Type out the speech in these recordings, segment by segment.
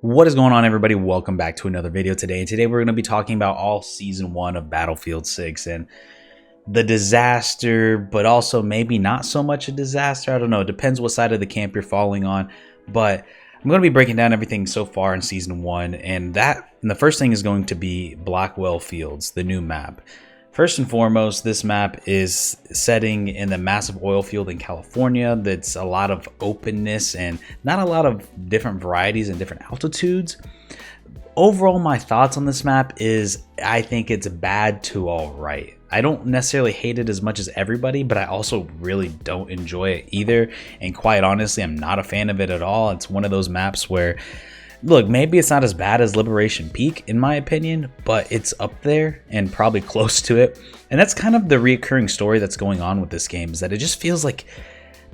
What is going on, everybody? Welcome back to another video today. And today we're going to be talking about all season 1 of Battlefield 6 and the disaster, but also maybe not so much a disaster. I don't know. It depends what side of the camp you're falling on. But I'm going to be breaking down everything so far in season 1. And the first thing is going to be Blackwell Fields, the new map. First and foremost, this map is setting in the massive oil field in California. That's a lot of openness and not a lot of different varieties and different altitudes. Overall, my thoughts on this map is I think it's bad to all right. I don't necessarily hate it as much as everybody, but I also really don't enjoy it either. And quite honestly, I'm not a fan of it at all. It's one of those maps where, look, maybe it's not as bad as Liberation Peak in my opinion, but it's up there and probably close to it. And that's kind of the reoccurring story that's going on with this game, is that it just feels like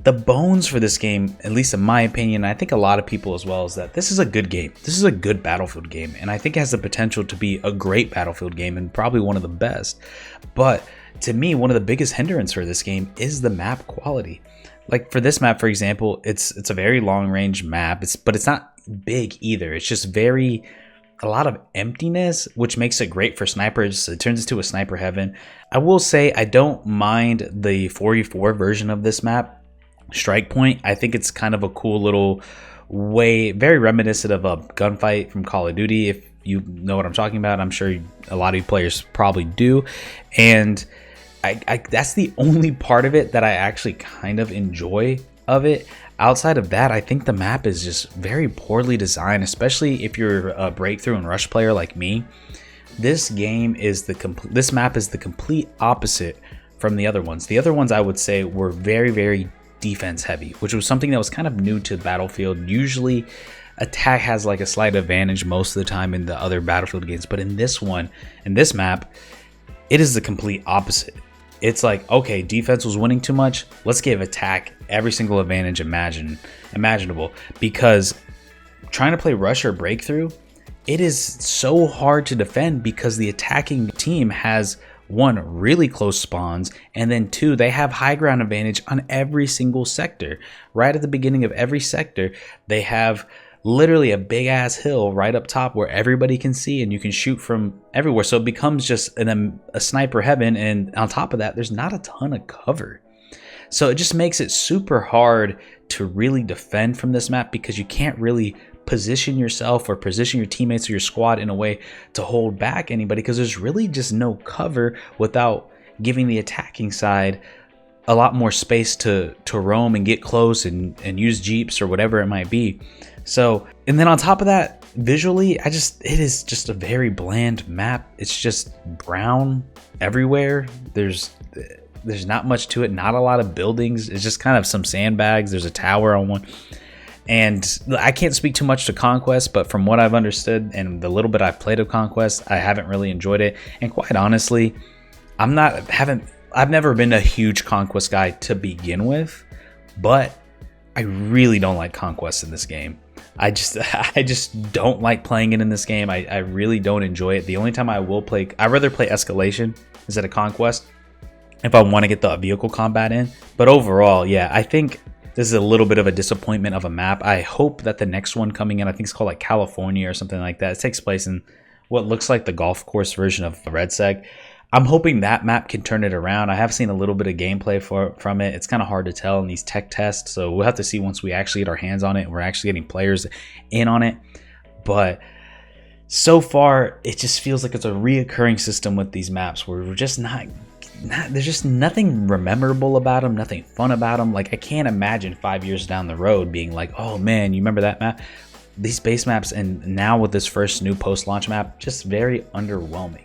the bones for this game, at least in my opinion, I think a lot of people as well, is that this is a good game. This is a good Battlefield game, and I think it has the potential to be a great Battlefield game and probably one of the best. But to me, one of the biggest hindrance for this game is the map quality. Like for this map, for example, it's a very long range map, but it's not big either. It's just a lot of emptiness, which makes it great for snipers. It turns into a sniper heaven. I will say I don't mind the 4v4 version of this map, Strike Point. I think it's kind of a cool little way, very reminiscent of a gunfight from Call of Duty. If you know what I'm talking about, I'm sure a lot of you players probably do. And that's the only part of it that I actually kind of enjoy of it. Outside of that, I think the map is just very poorly designed, especially if you're a breakthrough and rush player like me. This map is the complete opposite from the other ones. The other ones I would say were very, very defense heavy, which was something that was kind of new to Battlefield. Usually attack has like a slight advantage most of the time in the other Battlefield games, but in this map, it is the complete opposite. It's like, okay, defense was winning too much, let's give attack every single advantage imaginable, because trying to play rush or breakthrough, it is so hard to defend because the attacking team has, one, really close spawns, and then two, they have high ground advantage on every single sector. Right at the beginning of every sector, they have literally a big ass hill right up top where everybody can see and you can shoot from everywhere. So it becomes just a sniper heaven, and on top of that, there's not a ton of cover. So it just makes it super hard to really defend from this map because you can't really position yourself or position your teammates or your squad in a way to hold back anybody, because there's really just no cover without giving the attacking side a lot more space to roam and get close and use jeeps or whatever it might be. So, and then on top of that, visually, it is just a very bland map. It's just brown everywhere. There's not much to it, not a lot of buildings. It's just kind of some sandbags. There's a tower on one. And I can't speak too much to Conquest, but from what I've understood and the little bit I've played of Conquest, I haven't really enjoyed it. And quite honestly, I've never been a huge Conquest guy to begin with, but I really don't like Conquest in this game. I just don't like playing it in this game. I really don't enjoy it. The only time I'd rather play Escalation instead of Conquest if I want to get the vehicle combat in. But overall, yeah, I think this is a little bit of a disappointment of a map. I hope that the next one coming in, I think it's called like California or something like that. It takes place in what looks like the golf course version of Red Seg. I'm hoping that map can turn it around. I have seen a little bit of gameplay from it. It's kind of hard to tell in these tech tests, so we'll have to see once we actually get our hands on it and we're actually getting players in on it. But so far, it just feels like it's a reoccurring system with these maps where we're just there's just nothing memorable about them, nothing fun about them. Like, I can't imagine 5 years down the road being like, oh man, you remember that map? These base maps, and now with this first new post-launch map, just very underwhelming.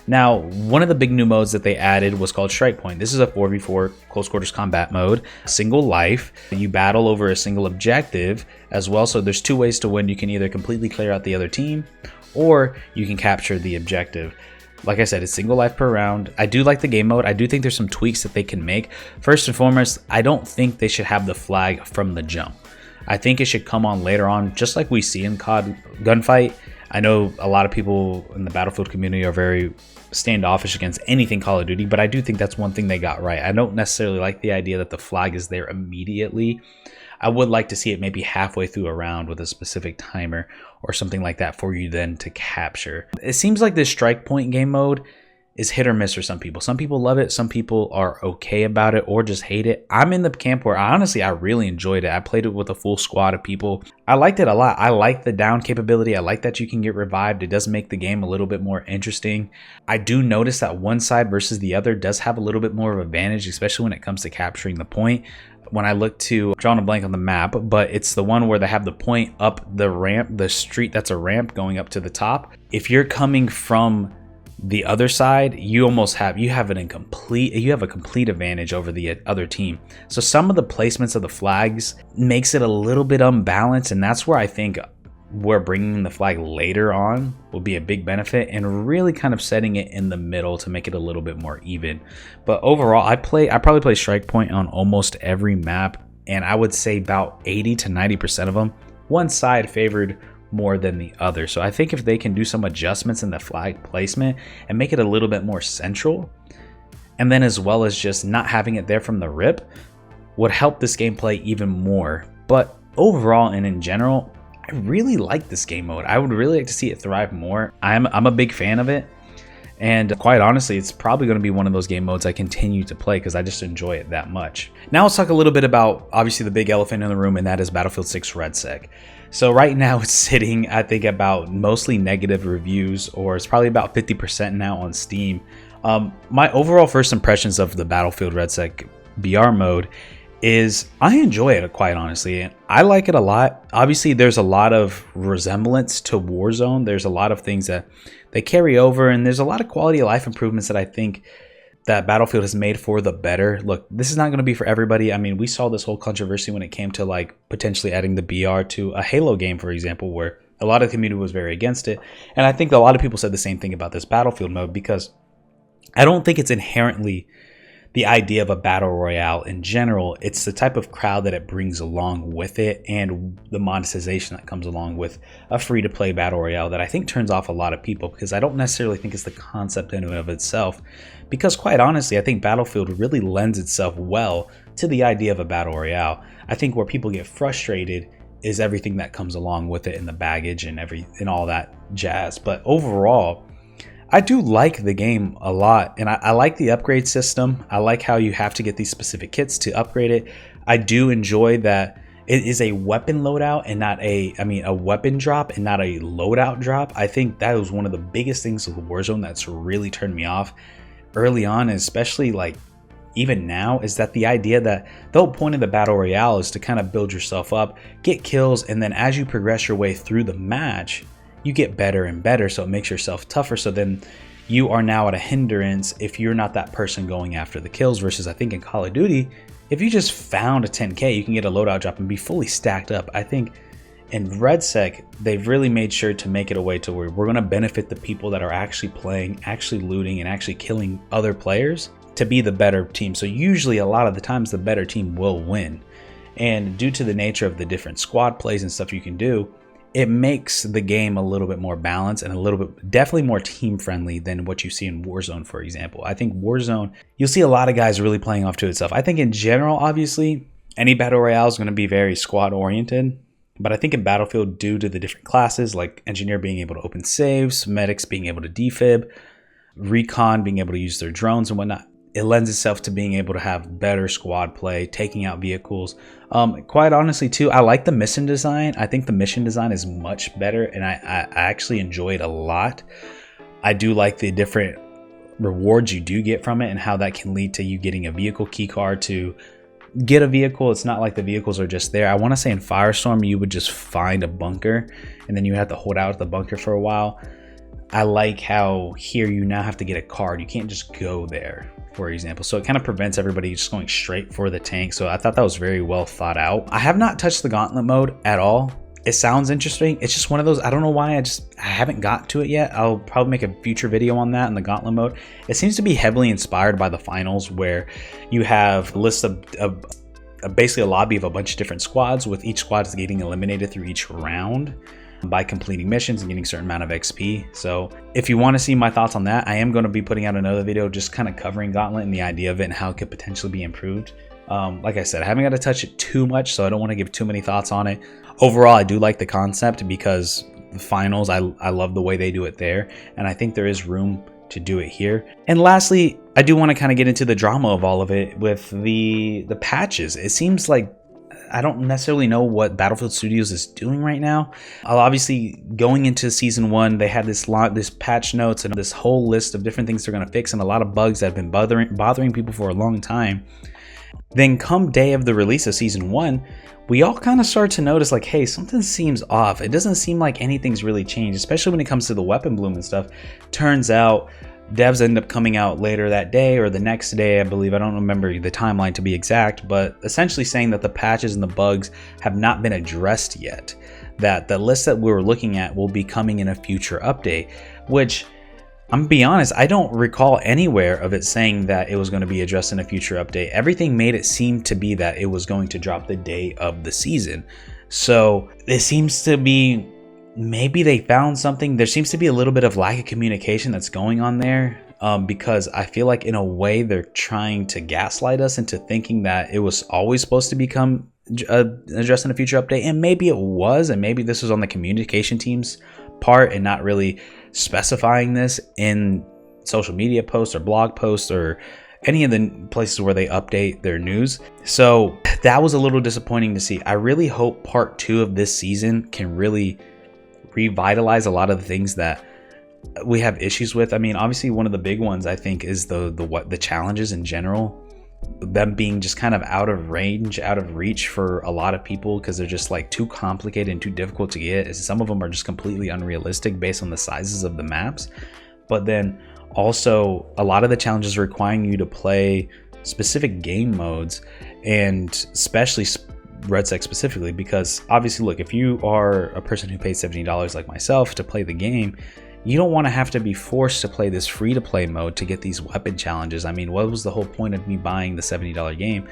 Now, one of the big new modes that they added was called Strike Point. This is a 4v4 close quarters combat mode, single life. You battle over a single objective as well. So there's two ways to win. You can either completely clear out the other team, or you can capture the objective. Like I said, it's single life per round. I do like the game mode. I do think there's some tweaks that they can make. First and foremost, I don't think they should have the flag from the jump. I think it should come on later on, just like we see in COD Gunfight. I know a lot of people in the Battlefield community are very standoffish against anything Call of Duty, but I do think that's one thing they got right. I don't necessarily like the idea that the flag is there immediately. I would like to see it maybe halfway through a round with a specific timer or something like that for you then to capture. It seems like this strike point game mode is hit or miss for some people. Some people love it, some people are okay about it or just hate it. I'm in the camp where honestly I really enjoyed it. I played it with a full squad of people. I liked it a lot. I like the down capability. I like that you can get revived. It does make the game a little bit more interesting. I do notice that one side versus the other does have a little bit more of advantage, especially when it comes to capturing the point. When I look to, drawing a blank on the map, but it's the one where they have the point up the ramp, the street that's a ramp going up to the top. If you're coming from the other side, you have a complete advantage over the other team. So some of the placements of the flags makes it a little bit unbalanced, and that's where I think where bringing the flag later on will be a big benefit, and really kind of setting it in the middle to make it a little bit more even. But overall, I probably play strike point on almost every map, and I would say about 80 to 90% of them, one side favored more than the other. So I think if they can do some adjustments in the flag placement and make it a little bit more central, and then as well as just not having it there from the rip, would help this gameplay even more. But overall and in general, I really like this game mode. I would really like to see it thrive more. I'm a big fan of it, and quite honestly, it's probably going to be one of those game modes I continue to play because I just enjoy it that much. Now let's talk a little bit about obviously the big elephant in the room, and that is Battlefield 6 RedSec. So right now it's sitting, I think, about mostly negative reviews, or it's probably about 50% now on Steam. My overall first impressions of the Battlefield RedSec BR mode is I enjoy it, quite honestly. I like it a lot. Obviously, there's a lot of resemblance to Warzone. There's a lot of things that they carry over, and there's a lot of quality of life improvements that I think that Battlefield has made for the better. Look, this is not going to be for everybody. I mean, we saw this whole controversy when it came to like potentially adding the BR to a Halo game, for example, where a lot of the community was very against it. And I think a lot of people said the same thing about this Battlefield mode, because I don't think it's inherently the idea of a battle royale in general. It's the type of crowd that it brings along with it, and the monetization that comes along with a free-to-play battle royale that I think turns off a lot of people, because I don't necessarily think it's the concept in and of itself. Because quite honestly, I think Battlefield really lends itself well to the idea of a battle royale. I think where people get frustrated is everything that comes along with it, and the baggage and all that jazz. But overall, I do like the game a lot, and I like the upgrade system. I like how you have to get these specific kits to upgrade it. I do enjoy that it is a weapon loadout and not a weapon drop and not a loadout drop. I think that was one of the biggest things with Warzone that's really turned me off early on, especially like even now, is that the idea that the whole point of the battle royale is to kind of build yourself up, get kills, and then as you progress your way through the match, you get better and better, so it makes yourself tougher. So then you are now at a hindrance if you're not that person going after the kills, versus I think in Call of Duty, if you just found a 10k, you can get a loadout drop and be fully stacked up. I think in RedSec, they've really made sure to make it a way to where we're going to benefit the people that are actually playing, actually looting, and actually killing other players to be the better team. So usually a lot of the times the better team will win. And due to the nature of the different squad plays and stuff you can do, it makes the game a little bit more balanced and a little bit definitely more team friendly than what you see in Warzone, for example. I think Warzone, you'll see a lot of guys really playing off to itself. I think in general, obviously, any battle royale is going to be very squad oriented. But I think in Battlefield, due to the different classes, like Engineer being able to open saves, Medics being able to defib, Recon being able to use their drones and whatnot, it lends itself to being able to have better squad play, taking out vehicles. Quite honestly, too, I like the mission design. I think the mission design is much better, and I actually enjoy it a lot. I do like the different rewards you do get from it and how that can lead to you getting a vehicle key card to get a vehicle. It's not like the vehicles are just there. I want to say in Firestorm you would just find a bunker and then you have to hold out at the bunker for a while. I like how here you now have to get a card. You can't just go there, for example. So it kind of prevents everybody just going straight for the tank. So I thought that was very well thought out. I have not touched the gauntlet mode at all. It sounds interesting. It's just one of those, I don't know why I haven't got to it yet. I'll probably make a future video on that in the gauntlet mode. It seems to be heavily inspired by the finals, where you have a list of basically a lobby of a bunch of different squads, with each squad getting eliminated through each round by completing missions and getting a certain amount of XP. So if you want to see my thoughts on that, I am going to be putting out another video just kind of covering Gauntlet and the idea of it and how it could potentially be improved. Like I said, I haven't got to touch it too much, so I don't want to give too many thoughts on it. Overall, I do like the concept because the finals, I love the way they do it there, and I think there is room to do it here. And lastly, I do want to kind of get into the drama of all of it with the patches. It seems like I don't necessarily know what Battlefield Studios is doing right now. Obviously, going into season 1, they had this patch notes and this whole list of different things they're going to fix, and a lot of bugs that have been bothering people for a long time. Then come day of the release of season 1, we all kind of start to notice like, hey, something seems off. It doesn't seem like anything's really changed, especially when it comes to the weapon bloom and stuff. Turns out devs end up coming out later that day or the next day, I believe. I don't remember the timeline to be exact, but essentially saying that the patches and the bugs have not been addressed yet. That the list that we were looking at will be coming in a future update, which I'm gonna be honest, I don't recall anywhere of it saying that it was going to be addressed in a future update. Everything made it seem to be that it was going to drop the day of the season. So it seems to be, maybe they found something. There seems to be a little bit of lack of communication that's going on there, because I feel like in a way they're trying to gaslight us into thinking that it was always supposed to become addressed in a future update. And maybe it was, and maybe this was on the communication team's part and not really specifying this in social media posts or blog posts or any of the places where they update their news. So that was a little disappointing to see. I really hope part 2 of this season can really revitalize a lot of the things that we have issues with. I mean, obviously one of the big ones I think is the challenges in general, them being just kind of out of range, out of reach for a lot of people because they're just like too complicated and too difficult to get. Some of them are just completely unrealistic based on the sizes of the maps. But then also a lot of the challenges requiring you to play specific game modes, and especially RedSec specifically, because obviously look, if you are a person who pays $70 like myself to play the game, you don't want to have to be forced to play this free-to-play mode to get these weapon challenges. I mean, what was the whole point of me buying the $70 game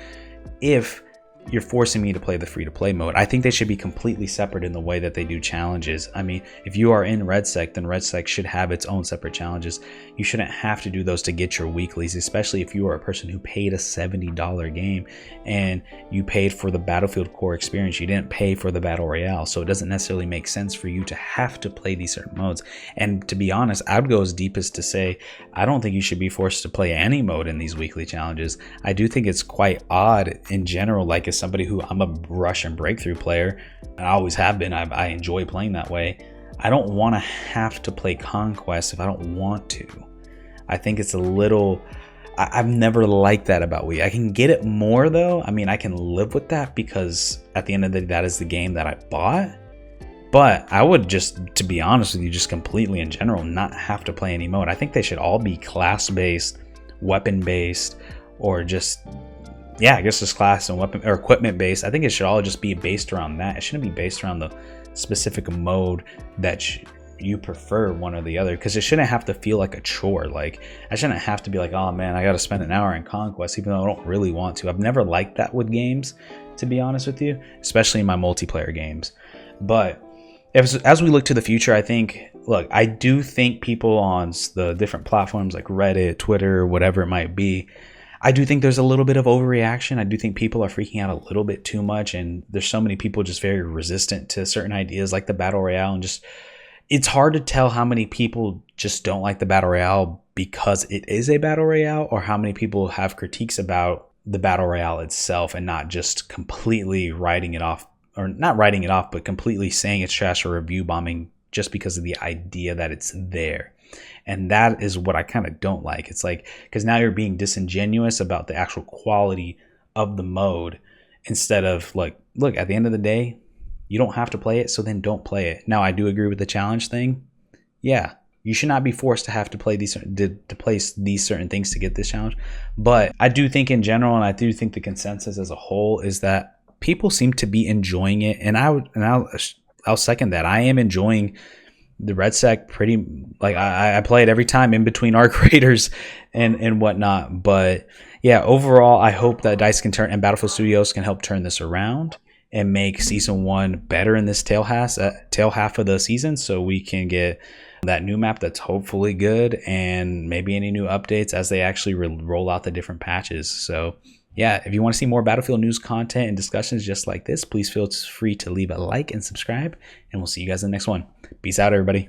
if you're forcing me to play the free-to-play mode? I think they should be completely separate in the way that they do challenges. I mean, if you are in RedSec, then RedSec should have its own separate challenges. You shouldn't have to do those to get your weeklies, especially if you are a person who paid a $70 game and you paid for the Battlefield core experience. You didn't pay for the Battle Royale, so it doesn't necessarily make sense for you to have to play these certain modes. And to be honest, I would go as deep as to say, I don't think you should be forced to play any mode in these weekly challenges. I do think it's quite odd in general, like as somebody who, I'm a rush and breakthrough player, and I always have been. I enjoy playing that way. I don't want to have to play Conquest if I don't want to. I think it's a little, I've never liked that about Wii. I can get it more though. I mean, I can live with that because at the end of the day, that is the game that I bought. But I would just, to be honest with you, just completely in general, not have to play any mode. I think they should all be class-based, weapon-based, or just, yeah, I guess just class and weapon or equipment based. I think it should all just be based around that. It shouldn't be based around the specific mode that you prefer, one or the other, because it shouldn't have to feel like a chore. Like, I shouldn't have to be like, oh man, I got to spend an hour in Conquest, even though I don't really want to. I've never liked that with games, to be honest with you, especially in my multiplayer games. But as we look to the future, I think, look, I do think people on the different platforms like Reddit, Twitter, whatever it might be, I do think there's a little bit of overreaction. I do think people are freaking out a little bit too much, and there's so many people just very resistant to certain ideas like the Battle Royale, and just, it's hard to tell how many people just don't like the Battle Royale because it is a Battle Royale, or how many people have critiques about the Battle Royale itself and not just completely writing it off, or not writing it off, but completely saying it's trash or review bombing just because of the idea that it's there. And that is what I kind of don't like. It's like, because now you're being disingenuous about the actual quality of the mode instead of like, look, at the end of the day, you don't have to play it, so then don't play it. Now, I do agree with the challenge thing. Yeah, you should not be forced to have to play these to place these certain things to get this challenge. But I do think in general, and I do think the consensus as a whole is that people seem to be enjoying it, and I'll second that. I am enjoying the RedSec pretty, like I play it every time in between arc raiders and whatnot. But yeah, overall, I hope that DICE can turn, and Battlefield Studios can help turn this around and make season 1 better in this tail half of the season, so we can get that new map that's hopefully good, and maybe any new updates as they actually roll out the different patches. So yeah, if you want to see more Battlefield news content and discussions just like this, please feel free to leave a like and subscribe, and we'll see you guys in the next one. Peace out, everybody.